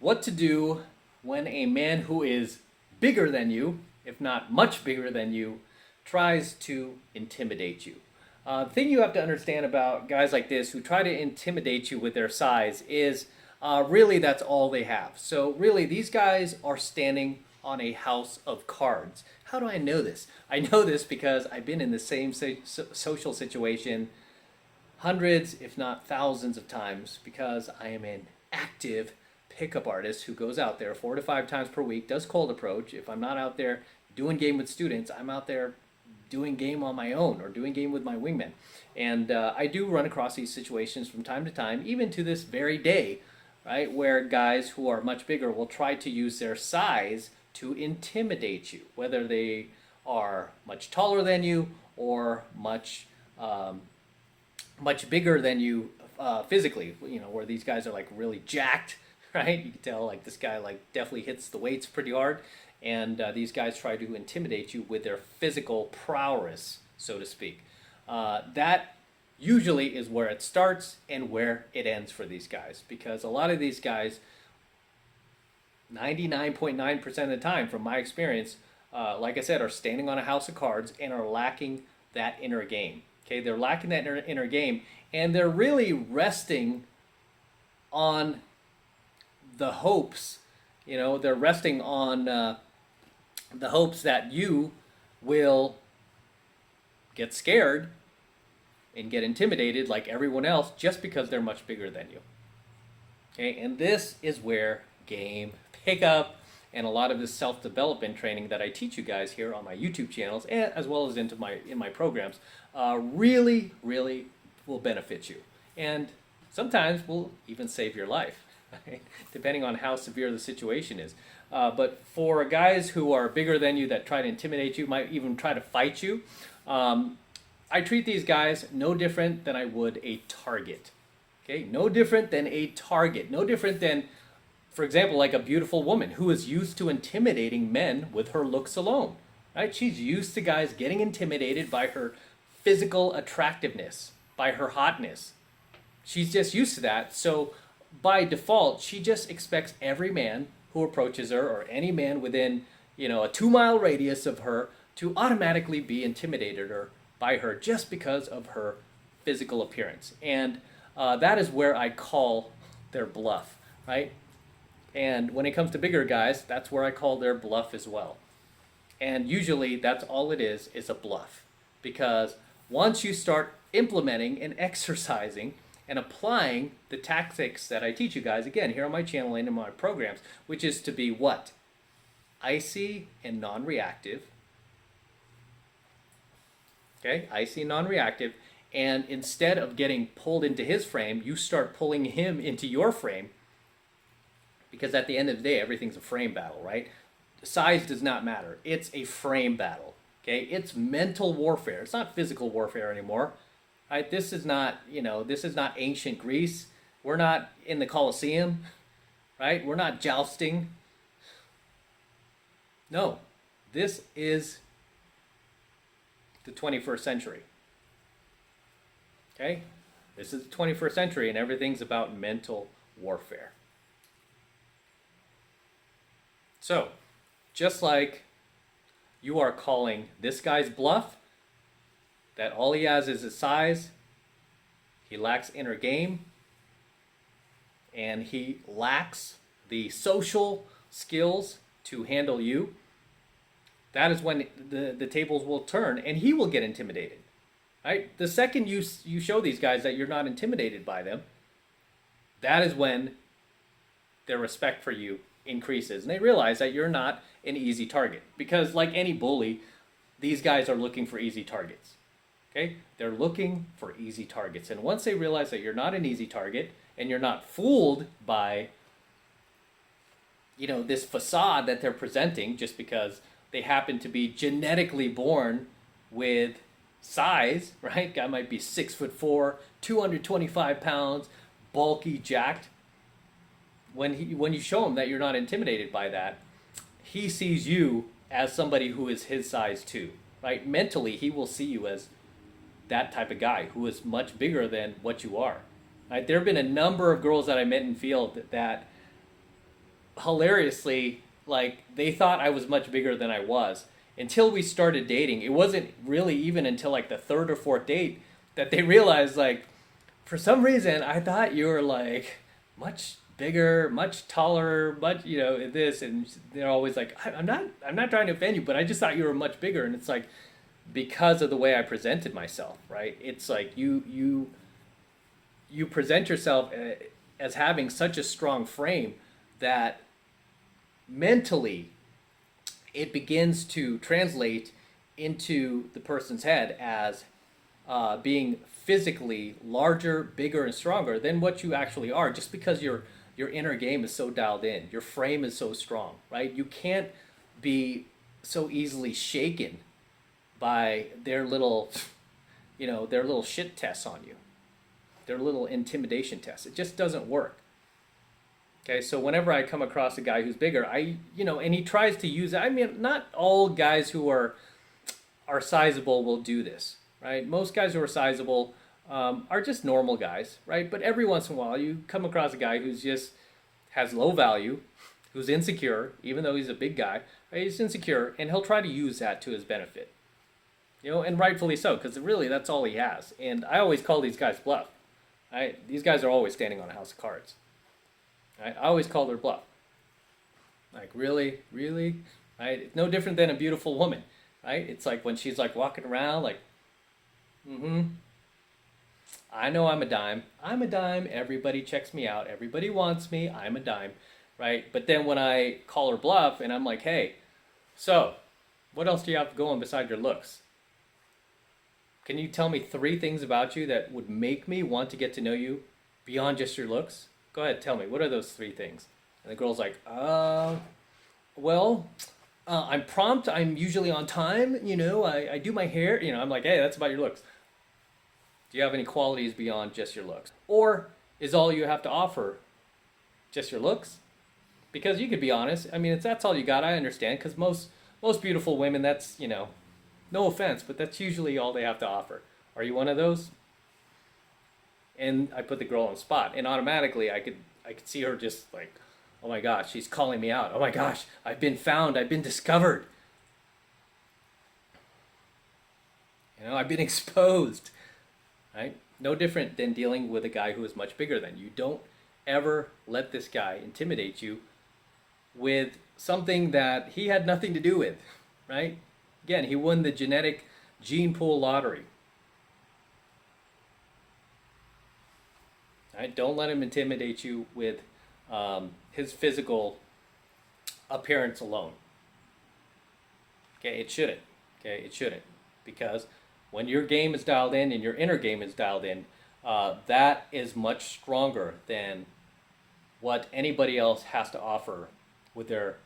what to do when a man who is bigger than you, if not much bigger than you, tries to intimidate you. The thing you have to understand about guys like this who try to intimidate you with their size is really that's all they have. So really these guys are standing on a house of cards. How do I know this? I know this because I've been in the same social situation hundreds, if not thousands of times, because I am an active pickup artist who goes out there 4 to 5 times per week, does cold approach. If I'm not out there doing game with students, I'm out there doing game on my own or doing game with my wingmen. And I do run across these situations from time to time, even to this very day, right, where guys who are much bigger will try to use their size to intimidate you, whether they are much taller than you or much bigger than you physically, you know, where these guys are like really jacked, right? You can tell like this guy like definitely hits the weights pretty hard, and these guys try to intimidate you with their physical prowess, so to speak. That usually is where it starts and where it ends for these guys, because a lot of these guys, 99.9% of the time from my experience, like I said, are standing on a house of cards and are lacking that inner game. Okay, they're lacking that inner game, and they're really resting on the hopes, you know, they're resting on the hopes that you will get scared and get intimidated like everyone else just because they're much bigger than you. Okay, and this is where game, pickup, and a lot of this self-development training that I teach you guys here on my YouTube channels, and as well as in my programs, really will benefit you, and sometimes will even save your life, right? Depending on how severe the situation is. But for guys who are bigger than you that try to intimidate you, might even try to fight you, I treat these guys no different than I would a target. Okay, no different than a target, no different than, for example, like a beautiful woman who is used to intimidating men with her looks alone, right? She's used to guys getting intimidated by her physical attractiveness, by her hotness. She's just used to that. So by default, she just expects every man who approaches her, or any man within, you know, a 2-mile radius of her, to automatically be intimidated by her just because of her physical appearance. And that is where I call their bluff, right? And when it comes to bigger guys, that's where I call their bluff as well. And usually that's all it is a bluff. Because once you start implementing and exercising and applying the tactics that I teach you guys, again, here on my channel and in my programs, which is to be what? Icy and non-reactive. Okay, icy and non-reactive. And instead of getting pulled into his frame, you start pulling him into your frame. Because at the end of the day, everything's a frame battle, right? Size does not matter. It's a frame battle, okay? It's mental warfare. It's not physical warfare anymore, right? This is not, you know, this is not ancient Greece. We're not in the Colosseum, right? We're not jousting. No, this is the 21st century, okay? This is the 21st century, and everything's about mental warfare. So, just like you are calling this guy's bluff, that all he has is his size, he lacks inner game, and he lacks the social skills to handle you, that is when the tables will turn and he will get intimidated. Right? The second you show these guys that you're not intimidated by them, that is when their respect for you increases, and they realize that you're not an easy target, because like any bully, these guys are looking for easy targets. Okay, they're looking for easy targets, and once they realize that you're not an easy target and you're not fooled by, you know, this facade that they're presenting just because they happen to be genetically born with size, right? Guy might be 6'4", 225 pounds, bulky, jacked. When you show him that you're not intimidated by that, he sees you as somebody who is his size too, right? Mentally, he will see you as that type of guy who is much bigger than what you are. Right? There have been a number of girls that I met in field that hilariously, like, they thought I was much bigger than I was until we started dating. It wasn't really even until like the third or fourth date that they realized, like, for some reason I thought you were like much bigger, much taller, much, this. And they're always like, I'm not trying to offend you, but I just thought you were much bigger. And it's like, because of the way I presented myself, right? It's like you present yourself as having such a strong frame that mentally it begins to translate into the person's head as being physically larger, bigger, and stronger than what you actually are, just because your inner game is so dialed in, your frame is so strong, right? You can't be so easily shaken by their little, their little shit tests on you, their little intimidation tests. It just doesn't work. Okay, so whenever I come across a guy who's bigger, and he tries to use it. I mean, not all guys who are sizable will do this, right? Most guys who are sizable are just normal guys, right? But every once in a while, you come across a guy who's just has low value, who's insecure, even though he's a big guy, right? He's insecure, and he'll try to use that to his benefit, and rightfully so, because really that's all he has. And I always call these guys bluff, right? These guys are always standing on a house of cards. Right? I always call their bluff. Like, really? Right? It's no different than a beautiful woman, right? It's like when she's like walking around like, I know I'm a dime. Everybody checks me out. Everybody wants me. I'm a dime, right? But then when I call her bluff and I'm like, hey, so what else do you have going beside your looks? Can you tell me 3 things about you that would make me want to get to know you beyond just your looks? Go ahead, tell me. What are those 3 things? And the girl's like, I'm prompt. I'm usually on time. I do my hair. I'm like, hey, that's about your looks. Do you have any qualities beyond just your looks? Or is all you have to offer just your looks? Because you could be honest. I mean, that's all you got. I understand. Because most beautiful women, that's, no offense, but that's usually all they have to offer. Are you one of those? And I put the girl on the spot, and automatically I could see her just like, oh my gosh, she's calling me out. Oh my gosh, I've been found. I've been discovered. I've been exposed. Right? No different than dealing with a guy who is much bigger than you. Don't ever let this guy intimidate you with something that he had nothing to do with. Right? Again, he won the genetic gene pool lottery. Right? Don't let him intimidate you with his physical appearance alone. Okay, it shouldn't. Because when your game is dialed in and your inner game is dialed in, that is much stronger than what anybody else has to offer with their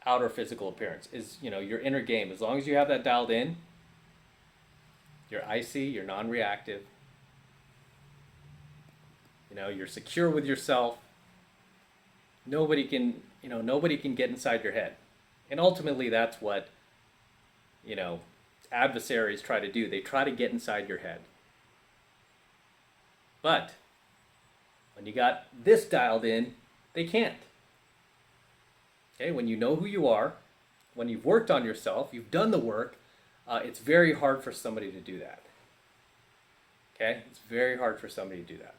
outer physical appearance. Is your inner game. As long as you have that dialed in, you're icy, you're non-reactive. You're secure with yourself. Nobody can get inside your head. And ultimately that's what, adversaries try to do. They try to get inside your head. But when you got this dialed in, they can't. Okay, when you know who you are, when you've worked on yourself, you've done the work, it's very hard for somebody to do that. Okay, it's very hard for somebody to do that.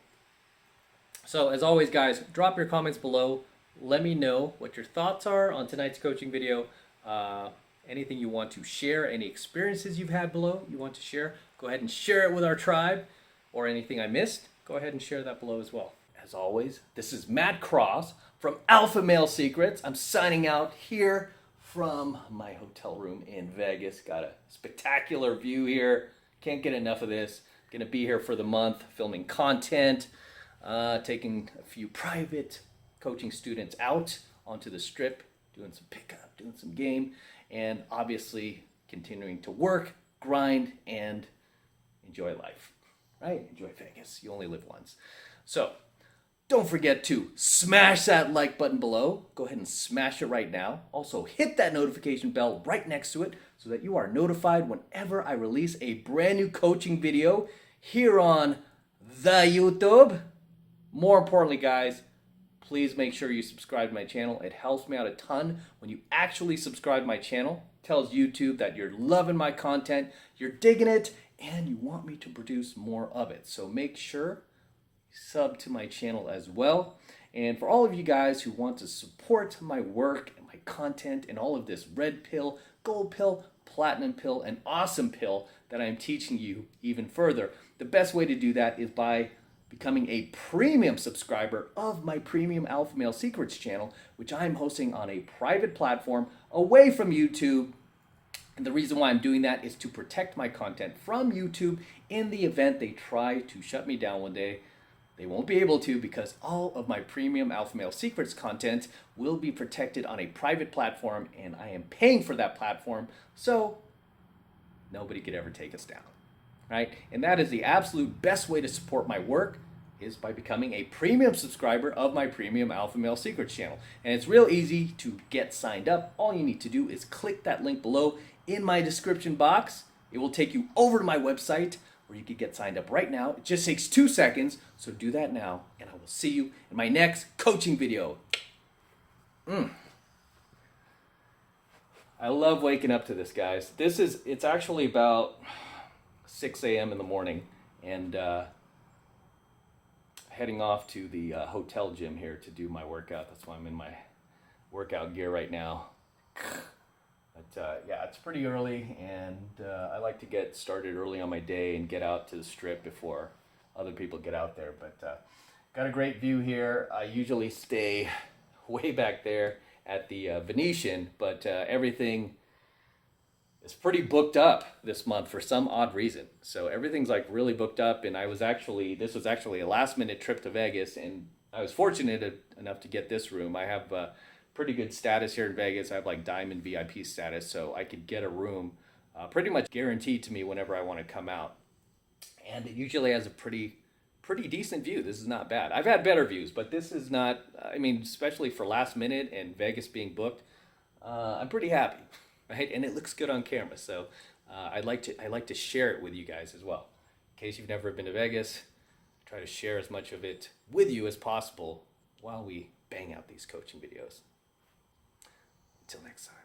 So as always, guys, drop your comments below. Let me know what your thoughts are on tonight's coaching video. Anything you want to share, any experiences you've had below you want to share, go ahead and share it with our tribe, or anything I missed, go ahead and share that below as well. As always, this is Matt Cross from AlphaMaleSecrets. I'm signing out here from my hotel room in Vegas. Got a spectacular view here. Can't get enough of this. Gonna be here for the month, filming content, taking a few private coaching students out onto the strip, doing some pickup, doing some game, and obviously continuing to work, grind, and enjoy life, right? Enjoy Vegas. You only live once. So don't forget to smash that like button below. Go ahead and smash it right now. Also, hit that notification bell right next to it so that you are notified whenever I release a brand new coaching video here on the YouTube. More importantly, guys, please make sure you subscribe to my channel. It helps me out a ton when you actually subscribe to my channel. It tells YouTube that you're loving my content, you're digging it, and you want me to produce more of it. So make sure you sub to my channel as well. And for all of you guys who want to support my work and my content and all of this red pill, gold pill, platinum pill, and awesome pill that I'm teaching you even further, the best way to do that is by becoming a premium subscriber of my premium Alpha Male Secrets channel, which I'm hosting on a private platform away from YouTube. And the reason why I'm doing that is to protect my content from YouTube in the event they try to shut me down one day. They won't be able to, because all of my premium Alpha Male Secrets content will be protected on a private platform, and I am paying for that platform, so nobody could ever take us down, right? And that is the absolute best way to support my work, is by becoming a premium subscriber of my premium Alpha Male Secrets channel. And it's real easy to get signed up. All you need to do is click that link below in my description box. It will take you over to my website, where you can get signed up right now. It just takes 2 seconds, so do that now, and I will see you in my next coaching video. I love waking up to this, guys. It's actually about 6 a.m. in the morning, and heading off to the hotel gym here to do my workout. That's why I'm in my workout gear right now. But yeah, it's pretty early, and I like to get started early on my day and get out to the strip before other people get out there. But got a great view here. I usually stay way back there at the Venetian, but everything is pretty booked up this month for some odd reason. So everything's like really booked up, and this was actually a last minute trip to Vegas, and I was fortunate enough to get this room. I have pretty good status here in Vegas. I have like diamond VIP status, so I could get a room pretty much guaranteed to me whenever I want to come out. And it usually has a pretty decent view. This is not bad. I've had better views, but this is not, I mean, especially for last minute and Vegas being booked, I'm pretty happy, right? And it looks good on camera, so I like to share it with you guys as well. In case you've never been to Vegas, try to share as much of it with you as possible while we bang out these coaching videos. Until next time.